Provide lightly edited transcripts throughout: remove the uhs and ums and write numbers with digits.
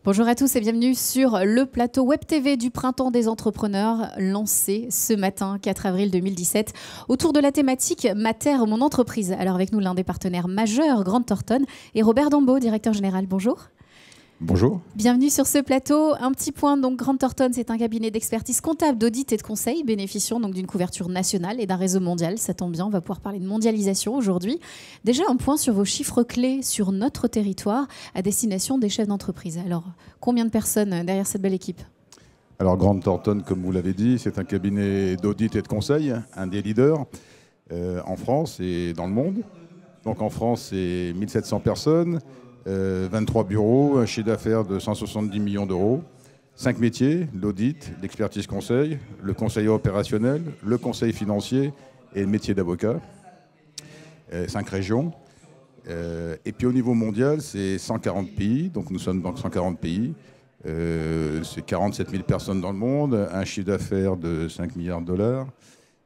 Bonjour à tous et bienvenue sur le plateau Web TV du Printemps des entrepreneurs, lancé ce matin 4 avril 2017 autour de la thématique « Ma terre, mon entreprise ». Alors avec nous l'un des partenaires majeurs, Grant Thornton, et Robert Dambaud, directeur général. Bonjour. Bonjour. Bienvenue sur ce plateau. Un petit point, donc Grant Thornton, c'est un cabinet d'expertise comptable, d'audit et de conseil, bénéficiant donc d'une couverture nationale et d'un réseau mondial. Ça tombe bien, on va pouvoir parler de mondialisation aujourd'hui. Déjà, un point sur vos chiffres clés sur notre territoire à destination des chefs d'entreprise. Alors, combien de personnes derrière cette belle équipe ? Alors Grant Thornton, comme vous l'avez dit, c'est un cabinet d'audit et de conseil, un des leaders en France et dans le monde. Donc en France, c'est 1700 personnes. 23 bureaux, un chiffre d'affaires de 170 millions d'euros, 5 métiers, l'audit, l'expertise conseil, le conseil opérationnel, le conseil financier et le métier d'avocat, 5 régions. Et puis au niveau mondial, c'est 140 pays, donc nous sommes dans 140 pays, c'est 47 000 personnes dans le monde, un chiffre d'affaires de 5 milliards de dollars,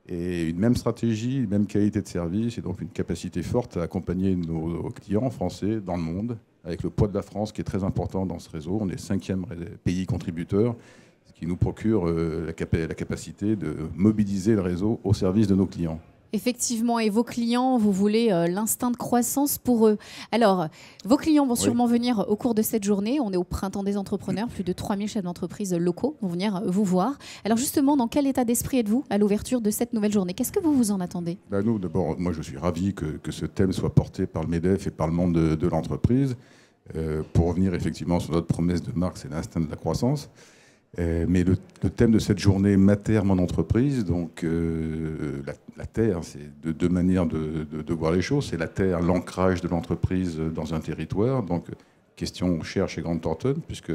et une même stratégie, une même qualité de service, et donc une capacité forte à accompagner nos clients français dans le monde, avec le poids de la France qui est très important dans ce réseau. On est 5e pays contributeur, ce qui nous procure la capacité de mobiliser le réseau au service de nos clients. Effectivement, et vos clients, vous voulez l'instinct de croissance pour eux. Alors, vos clients vont sûrement venir au cours de cette journée. On est au Printemps des entrepreneurs, plus de 3000 chefs d'entreprise locaux vont venir vous voir. Alors justement, dans quel état d'esprit êtes-vous à l'ouverture de cette nouvelle journée? Qu'est-ce que vous vous en attendez? Nous, d'abord, moi je suis ravi que ce thème soit porté par le MEDEF et par le monde de l'entreprise. Pour revenir effectivement sur notre promesse de marque, c'est l'instinct de la croissance. Mais le thème de cette journée, ma terre, mon entreprise, donc la terre, c'est deux manières de voir les choses. C'est la terre, l'ancrage de l'entreprise dans un territoire. Donc, question chère chez Grant Thornton, puisque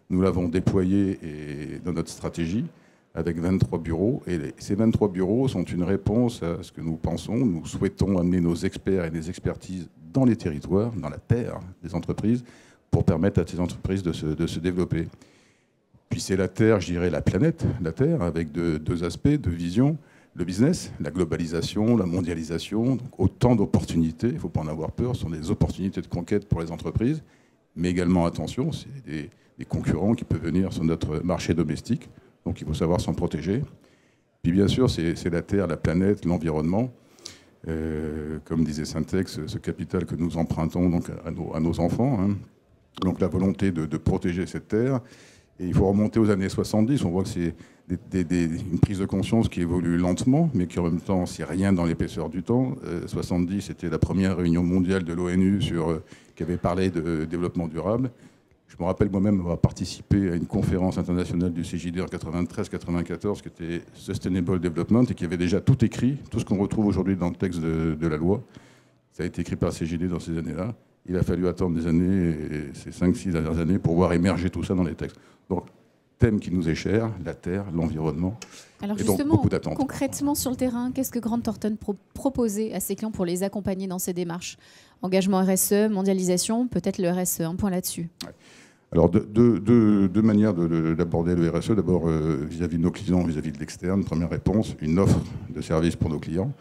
nous l'avons déployé dans notre stratégie avec 23 bureaux. Et ces 23 bureaux sont une réponse à ce que nous pensons. Nous souhaitons amener nos experts et des expertises dans les territoires, dans la terre des entreprises, pour permettre à ces entreprises de se développer. Puis c'est la Terre, je dirais la planète, la Terre, avec deux aspects, deux visions. Le business, la globalisation, la mondialisation, donc autant d'opportunités, il ne faut pas en avoir peur, ce sont des opportunités de conquête pour les entreprises, mais également, attention, c'est des concurrents qui peuvent venir sur notre marché domestique, donc il faut savoir s'en protéger. Puis bien sûr, c'est la Terre, la planète, l'environnement. Comme disait Syntex, ce capital que nous empruntons donc à nos enfants, hein. Donc la volonté de protéger cette Terre. Et il faut remonter aux années 70, on voit que c'est une prise de conscience qui évolue lentement, mais qui en même temps, c'est rien dans l'épaisseur du temps. 70, c'était la première réunion mondiale de l'ONU qui avait parlé de développement durable. Je me rappelle moi-même avoir participé à une conférence internationale du CJD en 93-94, qui était Sustainable Development, et qui avait déjà tout écrit, tout ce qu'on retrouve aujourd'hui dans le texte de la loi. Ça a été écrit par le CJD dans ces années-là. Il a fallu attendre des années, ces 5-6 dernières années, pour voir émerger tout ça dans les textes. Donc, thème qui nous est cher, la terre, l'environnement. Alors et donc justement, beaucoup d'attentes. Concrètement sur le terrain, qu'est-ce que Grant Thornton proposait à ses clients pour les accompagner dans ces démarches? Engagement RSE, mondialisation, peut-être le RSE, un point là-dessus. Ouais. Alors, deux manières d'aborder le RSE. D'abord, vis-à-vis de nos clients, vis-à-vis de l'externe. Première réponse, une offre de service pour nos clients.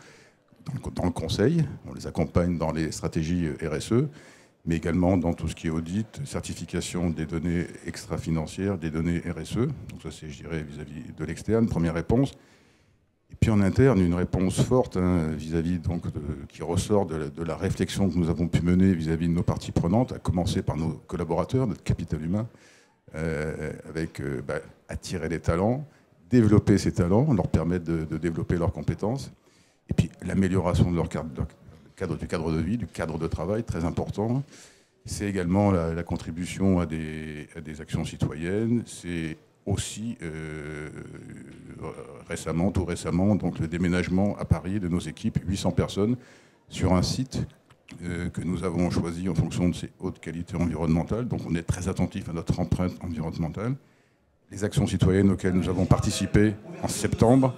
Dans le conseil, on les accompagne dans les stratégies RSE, mais également dans tout ce qui est audit, certification des données extra-financières, des données RSE. Donc ça, c'est, je dirais, vis-à-vis de l'externe, première réponse. Et puis en interne, une réponse forte vis-à-vis qui ressort de la réflexion que nous avons pu mener vis-à-vis de nos parties prenantes, à commencer par nos collaborateurs, notre capital humain, avec attirer les talents, développer ces talents, leur permettre de développer leurs compétences, et puis l'amélioration de leur du cadre de vie, du cadre de travail, très important. C'est également la contribution à des actions citoyennes. C'est aussi tout récemment, donc le déménagement à Paris de nos équipes, 800 personnes, sur un site que nous avons choisi en fonction de ses hautes qualités environnementales. Donc on est très attentif à notre empreinte environnementale. Les actions citoyennes auxquelles nous avons participé en septembre,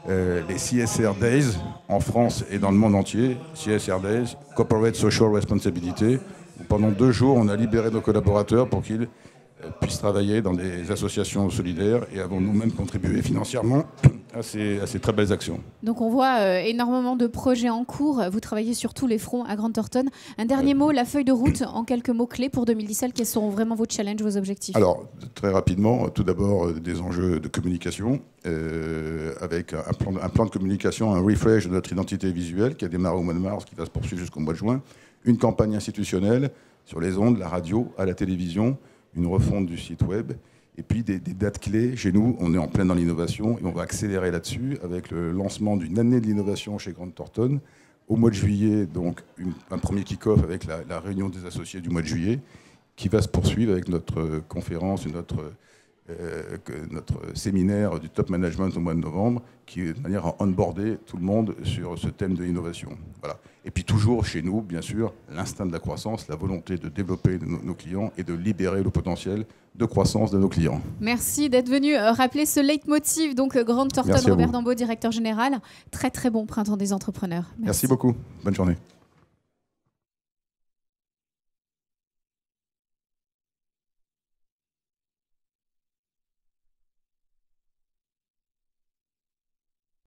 les CSR Days en France et dans le monde entier, CSR Days, Corporate Social Responsibility. Pendant 2 jours, on a libéré nos collaborateurs pour qu'ils puissent travailler dans des associations solidaires et avons nous-mêmes contribué financièrement à ces très belles actions. Donc on voit énormément de projets en cours. Vous travaillez sur tous les fronts à Grant Thornton. Un dernier mot, la feuille de route, en quelques mots clés pour 2017. Quels seront vraiment vos challenges, vos objectifs? Alors, très rapidement, tout d'abord, des enjeux de communication, avec un plan de communication, un refresh de notre identité visuelle qui a démarré au mois de mars, qui va se poursuivre jusqu'au mois de juin, une campagne institutionnelle sur les ondes, la radio, à la télévision, une refonte du site web, et puis des dates clés. Chez nous, on est en plein dans l'innovation et on va accélérer là-dessus avec le lancement d'une année de l'innovation chez Grant Thornton. Au mois de juillet, donc un premier kick-off avec la réunion des associés du mois de juillet, qui va se poursuivre avec notre conférence, notre séminaire du top management au mois de novembre, qui est de manière à onboarder tout le monde sur ce thème de l'innovation. Voilà. Et puis toujours chez nous, bien sûr, l'instinct de la croissance, la volonté de développer nos clients et de libérer le potentiel de croissance de nos clients. Merci d'être venu rappeler ce leitmotiv. Donc Grant Thornton, Robert Dambaud, directeur général. Très très bon printemps des entrepreneurs. Merci beaucoup. Bonne journée.